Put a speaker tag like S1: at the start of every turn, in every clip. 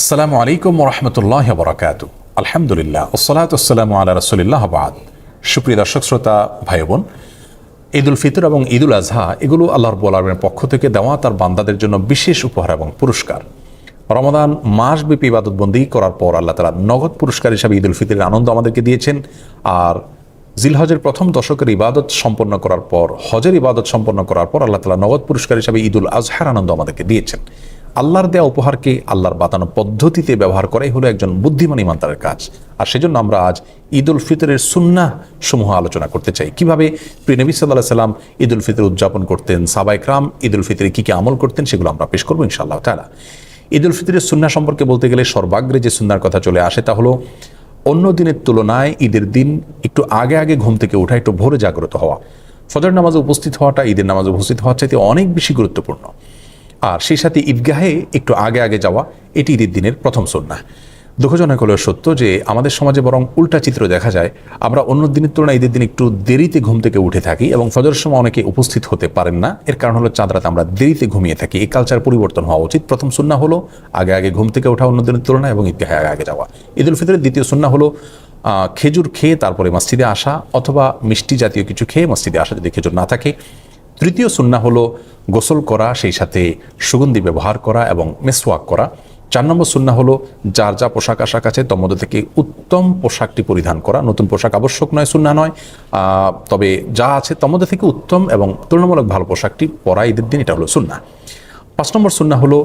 S1: আসসালামু আলাইকুম ওরহমতুল্লাহ বরাকাতু। আলহামদুলিল্লাহ ওসসালাতু ওয়াসসালামু আলা রাসূলিল্লাহ বাদ। সুপ্রিয় দর্শক শ্রোতা ভাই বোন, ঈদ উল ফিতর এবং ঈদ উল আজহা এগুলো আল্লাহ রাব্বুল আলামিনের পক্ষ থেকে দেওয়া তার বান্দাদের জন্য বিশেষ উপহার এবং পুরস্কার। রমাদান মাসব্যাপী ইবাদতবন্দি করার পর আল্লাহ তাআলা নগদ পুরস্কার হিসাবে ঈদ উল ফিতরের আনন্দ আমাদেরকে দিয়েছেন। আর জিলহজের প্রথম দশকের ইবাদত সম্পন্ন করার পর, হজের ইবাদত সম্পন্ন করার পর আল্লাহ তাআলা নগদ পুরস্কার হিসাবে ঈদ উল আজহার আনন্দ আমাদেরকে দিয়েছেন। আল্লাহর দেয়া উপহারকে আল্লাহর বাতানো পদ্ধতিতে ব্যবহার করাই হলো একজন বুদ্ধিমান ইমানদারের কাজ। আর সেজন্য আমরা আজ ঈদ উল ফিতরের সুন্নাহ সমূহ আলোচনা করতে চাই। কিভাবে প্রিয় নবী সাল্লাল্লাহু আলাইহি সাল্লাম ঈদ উল ফিতর উদযাপন করতেন, সাহাবায়ে কেরাম ঈদ উল ফিতরে কি কি আমল করতেন, সেগুলো আমরা পেশ করবো ইনশাআল্লাহ তাআলা। ঈদ উল ফিতরের সুন্নাহ সম্পর্কে বলতে গেলে সর্বাগ্রে যে সুন্নাহর কথা চলে আসে তা হলো অন্য দিনের তুলনায় ঈদের দিন একটু আগে আগে ঘুম থেকে ওঠা, একটু ভোরে জাগ্রত হওয়া। ফজর নামাজে উপস্থিত হওয়াটা ঈদের নামাজে উপস্থিত হওয়ার চাইতে অনেক বেশি গুরুত্বপূর্ণ। আর সেই সাথে ঈদগাহে একটু আগে আগে যাওয়া, এটি ঈদের দিনের প্রথম সুন্নাহ। দুঃখজনক হলেও সত্য যে আমাদের সমাজে বরং উল্টা চিত্র দেখা যায়। আমরা অন্য দিনের তুলনায় ঈদের দিন একটু দেরিতে ঘুম থেকে উঠে থাকি এবং ফজরের সময় অনেকে উপস্থিত হতে পারেন না। এর কারণ হলো চাঁদ রাতে আমরা দেরিতে ঘুমিয়ে থাকি। এই কালচার পরিবর্তন হওয়া উচিত। প্রথম সুন্নাহ হলো আগে আগে ঘুম থেকে ওঠা অন্য দিনের তুলনায় এবং ঈদগাহে আগে আগে যাওয়া। ঈদ উল ফিতরের দ্বিতীয় সুন্নাহ হলো খেজুর খেয়ে তারপরে মসজিদে আসা, অথবা মিষ্টি জাতীয় কিছু খেয়ে মসজিদে আসা যদি খেজুর না থাকে। তৃতীয় সুন্নাহ হলো গোসল করা, সেই সাথে সুগন্ধি ব্যবহার করা এবং মেসওয়াক করা। 4 নম্বর সুন্নাহ হলো যার যা পোশাক আশাক আছে তার মধ্যে থেকে উত্তম পোশাকটি পরিধান করা। নতুন পোশাক আবশ্যক নয়, সুন্নাহ নয়, তবে যা আছে তার মধ্যে থেকে উত্তম এবং তুলনামূলক ভালো পোশাকটি পরা ঈদের দিন, এটা হলো সুন্নাহ। 5 নম্বর সুন্নাহ হলো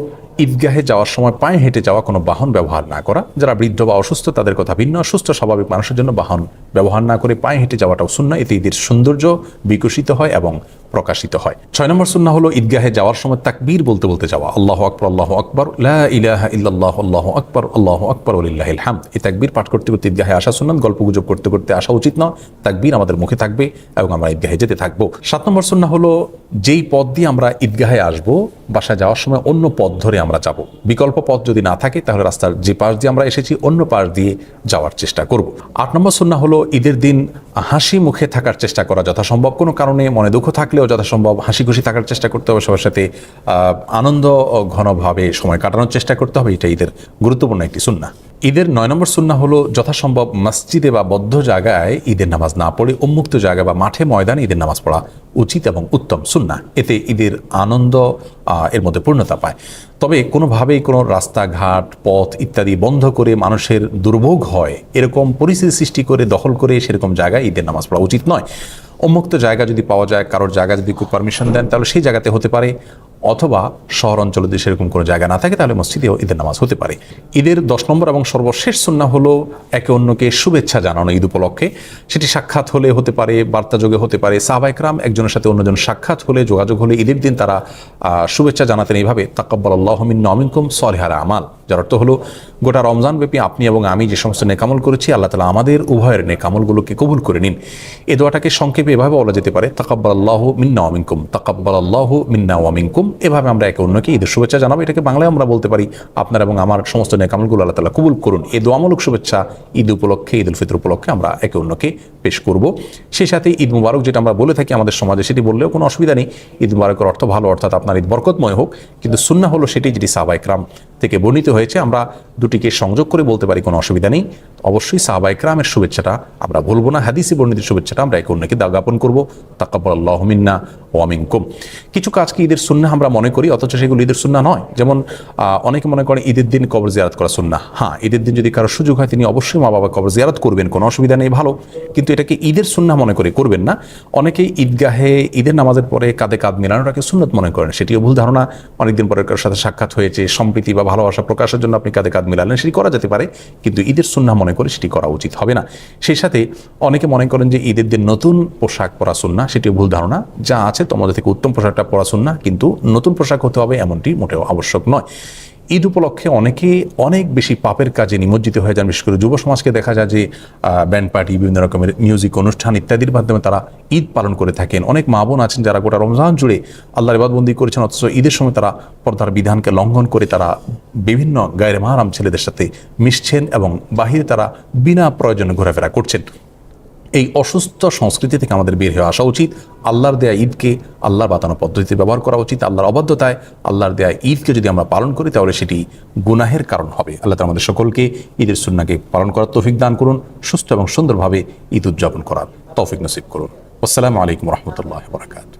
S1: ঈদগাহে যাওয়ার সময় পায়ে হেঁটে যাওয়া, কোনো বাহন ব্যবহার না করা। যারা বৃদ্ধ বা অসুস্থ তাদের কথা ভিন্ন, সুস্থ স্বাভাবিক মানুষের জন্য বাহন ব্যবহার না করে পায়ে হেঁটে যাওয়াটাও সুন্নাহ। এতে ঈদের সৌন্দর্য বিকশিত হয় এবং প্রকাশিত হয়। 6 নম্বর সুন্নাহ হলো ঈদগাহে যাওয়ার সময় তাকবীর বলতে বলতে যাওয়া। আল্লাহু আকবার, আল্লাহু আকবার, লা ইলাহা ইল্লাল্লাহ, আল্লাহু আকবার, আল্লাহু আকবার, ওয়ালিল্লাহিল হামদ। এই তাকবীর পাঠ করতে করতে ঈদগাহে আসা সুন্নাত। গল্পগুজব করতে করতে আসা উচিত নয়। তাকবীর আমাদের মুখে থাকবে এবং আমরা ঈদগাহে যেতে থাকবো। 7 নম্বর সুন্নাহ হলো যেই পথ দিয়ে আমরা ঈদগাহে আসবো, বাসায় যাওয়ার সময় অন্য পথ ধরে আমরা যাব। বিকল্প পথ যদি না থাকে তাহলে রাস্তার যে পাশ দিয়ে আমরা এসেছি অন্য পাশ দিয়ে যাওয়ার চেষ্টা করব। 8 নম্বর সুন্নাহ হলো ঈদের দিন হাসি মুখে থাকার চেষ্টা করা যথাসম্ভব। কোনো কারণে মনে দুঃখ থাকলেও যথাসম্ভব হাসি খুশি থাকার চেষ্টা করতে হবে। সবার সাথে আনন্দ ঘনভাবে সময় কাটানোর চেষ্টা করতে হবে। এটা ঈদের গুরুত্বপূর্ণ একটি সুন্নাহ। ঈদের 9 নম্বর সুন্নাহ হলো যথাসম্ভব মসজিদে বা বদ্ধ জায়গায় ঈদের নামাজ না পড়ে উন্মুক্ত জায়গা বা মাঠে ময়দানে ঈদের নামাজ পড়া উচিত এবং উত্তম সুন্নাহ। এতে ঈদের আনন্দ এর মধ্যে পূর্ণতা পায়। তবে কোনোভাবেই কোনো রাস্তাঘাট, পথ ইত্যাদি বন্ধ করে মানুষের দুর্ভোগ হয় এরকম পরিস্থিতি সৃষ্টি করে দখল করে সেরকম জায়গায় ঈদের নামাজ পড়া উচিত নয়। উন্মুক্ত জায়গা যদি পাওয়া যায়, কারোর জায়গা যদি কেউ পারমিশন দেন তাহলে সেই জায়গাতে হতে পারে, অথবা শহর অঞ্চলে যদি সেরকম কোনো জায়গা না থাকে তাহলে মসজিদেও ঈদের নামাজ হতে পারে। ঈদের 10 নম্বর এবং সর্বশেষ সুন্নাহ হলো একে অন্যকে শুভেচ্ছা জানানো ঈদ উপলক্ষে। সেটি সাক্ষাৎ হলে হতে পারে, বার্তাযোগে হতে পারে। সাহাবায়ে কেরাম একজনের সাথে অন্যজন সাক্ষাৎ হলে, যোগাযোগ হলে ঈদের দিন তারা শুভেচ্ছা জানাতেন এইভাবে, তাকাব্বালাল্লাহু মিন্না ওয়া মিনকুম সালিহাল আমাল। যার অর্থ হলো গোটা রমজান ব্যাপী আপনি এবং আমি যে সমস্ত নেকামল করেছি আল্লাহ তাআলা আমাদের উভয়ের নেকামলগুলোকে কবুল করে নিন। এই দোয়াটাকে সংক্ষেপে এভাবে বলা যেতে পারে, তাকাব্বালাল্লাহু মিন্না ওয়া মিনকুম, তাকাব্বালাল্লাহু মিন্না ওয়া মিনকুম। এভাবে আমরা একে অন্যকে ঈদের শুভেচ্ছা জানাবো। এটাকে বাংলায় আমরা বলতে পারি, আপনার এবং আমার সমস্ত নেকামলগুলো আল্লাহ তাআলা কবুল করুন। এই দোয়ামূলক শুভেচ্ছা ঈদ উপলক্ষে, ঈদ উল ফিতর উপলক্ষে আমরা একে অন্যকে পেশ করব। সেই সাথে ঈদ মুবারক যেটা আমরা বলে থাকি আমাদের সমাজে, সেটি বললেও কোনো অসুবিধা নেই। ঈদ মুবারকের অর্থ ভালো, অর্থাৎ আপনার ঈদ বরকতময় হোক। কিন্তু সুন্নাহ হলো সেটি যেটি সাহাবায়ে কেরাম থেকে বর্ণিত হয়েছে। আমরা দুটিকে সংযোগ করে বলতে পারি, কোনো অসুবিধা নেই। অবশ্যই সাহাবায়ে কেরামের শুভেচ্ছাটা আমরা ভুলবো না। হাদিসে বর্ণিত শুভেচ্ছাটা আমরা একে অন্যকে জ্ঞাপন করবো, তাকাব্বালাল্লাহু মিন্না ওয়া মিনকুম। কিছু কাজকে ঈদের সুন্নাহ আমরা মনে করি, অথচ সেগুলো ঈদের সুন্নাহ নয়। যেমন অনেকে মনে করে ঈদের দিন কবর জিয়ারত করা সুন্নাহ। হ্যাঁ, ঈদের দিন যদি কারো সুযোগ হয় তিনি অবশ্যই মা বাবা কবর জিয়ারত করবেন, কোনো অসুবিধা নেই, ভালো। কিন্তু এটাকে ঈদের সুন্নাহ মনে করে করবেন না। অনেকেই ঈদগাহে ঈদের নামাজের পরে কাঁধে কাঁধ মেলানোটাকে সুন্নত মনে করেন, সেটিও ভুল ধারণা। অনেকদিন পরে কারোর সাথে সাক্ষাৎ হয়েছে, সম্প্রীতি বা ভালোবাসা প্রকাশের জন্য আপনি কাঁধে কাঁধ মিলালেন, সেটি করা যেতে পারে, কিন্তু ঈদের সুন্নাহ মনে করে সেটি করা উচিত হবে না। সেই সাথে অনেকে মনে করেন যে ঈদের দিন নতুন পোশাক পরা সুন্নাহ, সেটিও ভুল ধারণা। যা আছে তোমাদের থেকে উত্তম পোশাকটা পরা সুন্নাহ, কিন্তু নতুন পোশাক হতে হবে এমনটি মোটেও আবশ্যক নয়। ঈদ উপলক্ষে অনেকে অনেক বেশি পাপের কাজে নিমজ্জিত হয়ে যান। বিশেষ করে যুব সমাজকে দেখা যায় যে ব্যান্ড পার্টি, বিভিন্ন রকমের মিউজিক অনুষ্ঠান ইত্যাদির মাধ্যমে তারা ঈদ পালন করে থাকেন। অনেক মা বোন আছেন যারা গোটা রমজান জুড়ে আল্লাহর ইবাদতবন্দি করেছেন, অথচ ঈদের সময় তারা পর্দার বিধানকে লঙ্ঘন করে তারা বিভিন্ন গায়রে মাহরাম ছেলেদের সাথে মিশছেন এবং বাহিরে তারা বিনা প্রয়োজনে ঘোরাফেরা করছেন। এই অসুস্থ সংস্কৃতি থেকে আমাদের বের হয়ে আসা উচিত। আল্লাহর দেয়া ঈদকে আল্লাহর বাতানো পদ্ধতিতে ব্যবহার করা উচিত। আল্লাহর অবাধ্যতায় আল্লাহর দেয়া ঈদকে যদি আমরা পালন করি তাহলে সেটি গুনাহের কারণ হবে। আল্লাহ তাআলা আমাদের সকলকে ঈদের সুন্নাহকে পালন করার তৌফিক দান করুন, সুস্থ এবং সুন্দরভাবে ঈদ উদযাপন করার তৌফিক নসিব করুন। আসসালামু আলাইকুম ওয়া রাহমাতুল্লাহি ওয়া বারাকাতুহু।